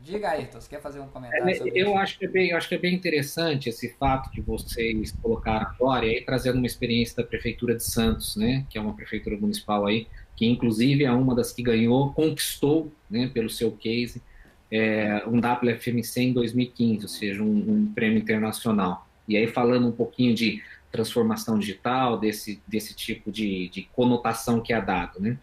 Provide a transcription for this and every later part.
Diga, Ayrton, você quer fazer um comentário sobre Eu isso? acho que é bem interessante esse fato que vocês colocaram agora, e aí trazendo uma experiência da Prefeitura de Santos, né, que é uma prefeitura municipal aí, que inclusive é uma das que ganhou, conquistou, né, pelo seu case, um WFMC em 2015, ou seja, um prêmio internacional. E aí falando um pouquinho de transformação digital, desse tipo de conotação que é dado, né?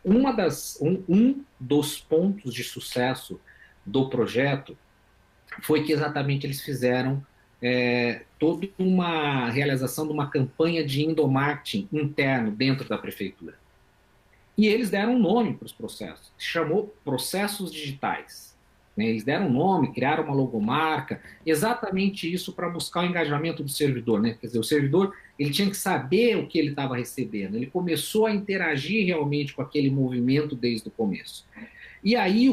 Um dos pontos de sucesso do projeto foi que exatamente eles fizeram toda uma realização de uma campanha de endomarketing interno dentro da prefeitura. E eles deram um nome para os processos, se chamou Processos Digitais. Né? Eles deram um nome, criaram uma logomarca, exatamente isso para buscar o engajamento do servidor. Né? Quer dizer, o servidor ele tinha que saber o que ele estava recebendo, ele começou a interagir realmente com aquele movimento desde o começo. E aí,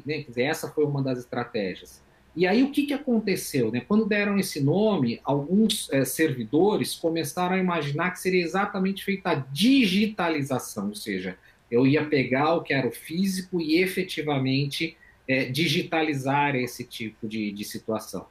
né, quer dizer, essa foi uma das estratégias. E aí, o que aconteceu? Né? Quando deram esse nome, alguns servidores começaram a imaginar que seria exatamente feita a digitalização, ou seja, eu ia pegar o que era o físico e efetivamente digitalizar esse tipo de situação.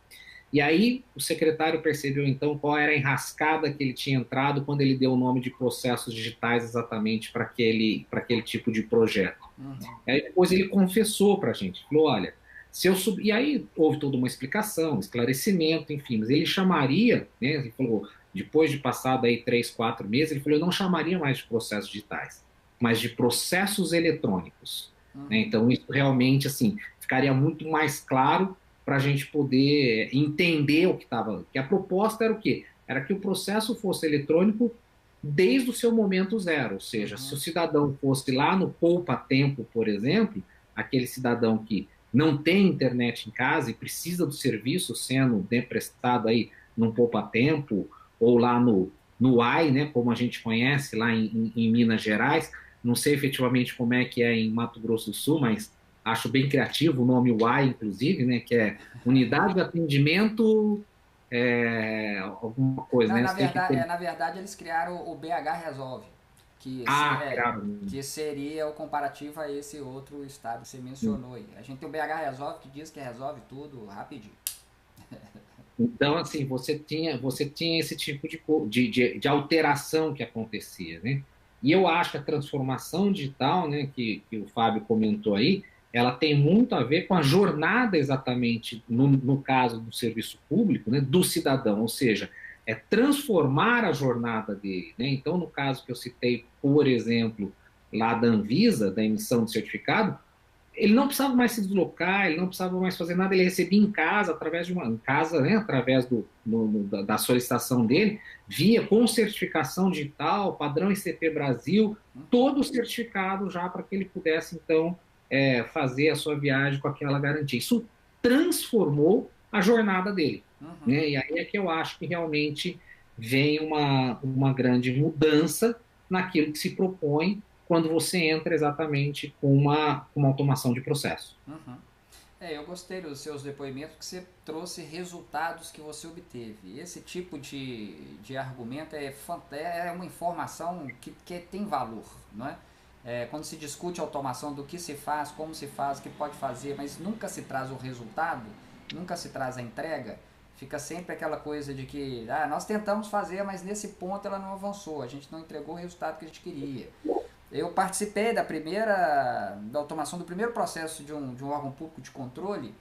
E aí, o secretário percebeu então qual era a enrascada que ele tinha entrado quando ele deu o nome de processos digitais exatamente para aquele tipo de projeto. Uhum. Aí depois ele confessou para a gente, falou, olha, se eu sub... E aí houve toda uma explicação, esclarecimento, enfim, mas ele chamaria, né, ele falou, depois de passado aí 3, 4 meses, ele falou, eu não chamaria mais de processos digitais, mas de processos eletrônicos. Né? Uhum. Então isso realmente, assim, ficaria muito mais claro para a gente poder entender o que estava, que a proposta era o quê? Era que o processo fosse eletrônico desde o seu momento zero. Ou seja, se o Uhum. cidadão fosse lá no poupa-tempo, por exemplo, aquele cidadão que não tem internet em casa e precisa do serviço sendo, né, prestado aí num poupa-tempo ou lá no AI, né, como a gente conhece lá em Minas Gerais. Não sei efetivamente como é que é em Mato Grosso do Sul, mas acho bem criativo o nome UAI, inclusive, né, que é Unidade de Atendimento alguma coisa, Não, né? Você tem que ter... na verdade eles criaram o BH Resolve, Claro. que seria o comparativo a esse outro estado que você mencionou aí. A gente tem o BH Resolve que diz que resolve tudo rapidinho. Então, assim, você tinha esse tipo de alteração que acontecia, né? E eu acho que a transformação digital, né, que o Fábio comentou aí, ela tem muito a ver com a jornada exatamente, no caso do serviço público, né, do cidadão, ou seja, é transformar a jornada dele, né? Então, no caso que eu citei, por exemplo, lá da Anvisa, da emissão de certificado, ele não precisava mais se deslocar, ele não precisava mais fazer nada, ele recebia em casa, através de uma em casa, né, através da solicitação dele, via com certificação digital, padrão ICP Brasil, todo certificado já para que ele pudesse, então, fazer a sua viagem com aquela garantia. Isso transformou a jornada dele. Uhum. Né? E aí é que eu acho que realmente vem uma grande mudança naquilo que se propõe quando você entra exatamente com uma automação de processo. Uhum. É, eu gostei dos seus depoimentos porque você trouxe resultados que você obteve. Esse tipo de argumento é uma informação que tem valor, não é? Quando se discute automação do que se faz, como se faz, o que pode fazer, mas nunca se traz o resultado, nunca se traz a entrega, fica sempre aquela coisa de que nós tentamos fazer, mas nesse ponto ela não avançou, a gente não entregou o resultado que a gente queria. Eu participei da automação do primeiro processo de um órgão público de controle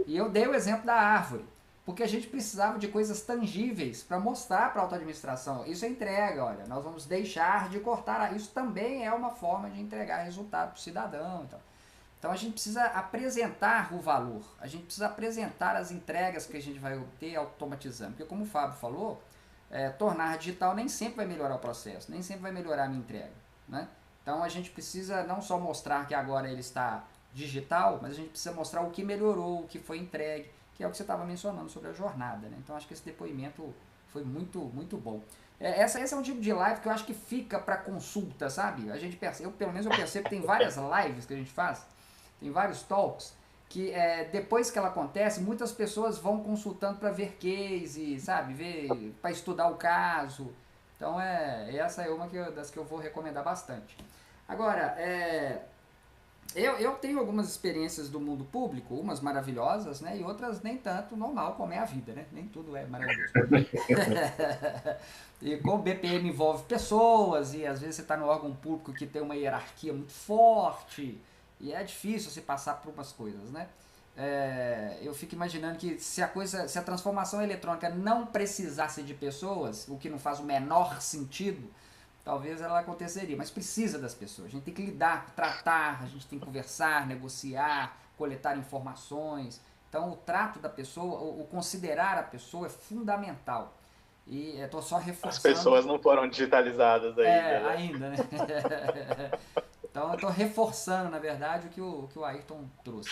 e eu dei o exemplo da árvore, porque a gente precisava de coisas tangíveis para mostrar para a auto-administração. Isso é entrega, olha, nós vamos deixar de cortar. Isso também é uma forma de entregar resultado para o cidadão. Então a gente precisa apresentar o valor, a gente precisa apresentar as entregas que a gente vai obter automatizando. Porque como o Fábio falou, tornar digital nem sempre vai melhorar o processo, nem sempre vai melhorar a minha entrega. Né? Então a gente precisa não só mostrar que agora ele está digital, mas a gente precisa mostrar o que melhorou, o que foi entregue, que é o que você estava mencionando sobre a jornada. Né? Então acho que esse depoimento foi muito, muito bom. Esse é um tipo de live que eu acho que fica para consulta, sabe? A gente percebe, pelo menos eu percebo que tem várias lives que a gente faz, tem vários talks, que depois que ela acontece, muitas pessoas vão consultando para ver case, sabe? Ver para estudar o caso. Então essa é uma das que eu vou recomendar bastante. Agora, Eu tenho algumas experiências do mundo público, umas maravilhosas, né? E outras nem tanto, normal, como é a vida, né? Nem tudo é maravilhoso. E como o BPM envolve pessoas, e às vezes você está no órgão público que tem uma hierarquia muito forte, e é difícil você passar por umas coisas, né? Eu fico imaginando que se a transformação eletrônica não precisasse de pessoas, o que não faz o menor sentido, talvez ela aconteceria, mas precisa das pessoas. A gente tem que lidar, tratar, a gente tem que conversar, negociar, coletar informações. Então, o trato da pessoa, o considerar a pessoa é fundamental. E eu estou só As reforçando. pessoas não foram digitalizadas ainda, né? Ainda, né? Então, eu estou reforçando, na verdade, o que o Ayrton trouxe.